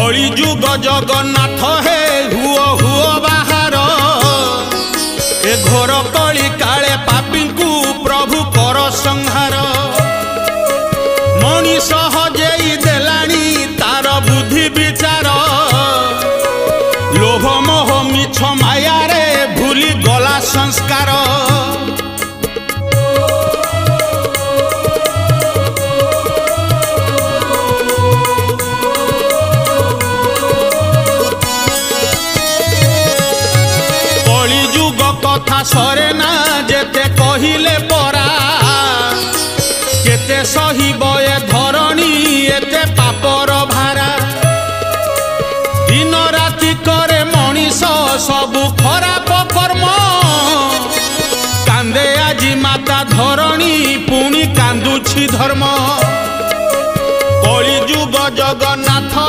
कली जुग जगन्नाथ हे हुओ हुओ बाहर ए घोर कली काले पापी को प्रभु कर संहार मनीष हजेई देलानी तार बुद्धि विचार लोभ मोह मिछ माया रे भूली गला संस्कार कथा सरे ना जेते कहिले परा केते सहिब ए धरणी एते पापर भारा दिन राति करे मनीष सबु खराब कर्म कांदे आजी माता धरणी पुणी कांदुछि धर्म कली जुग जगन्नाथ।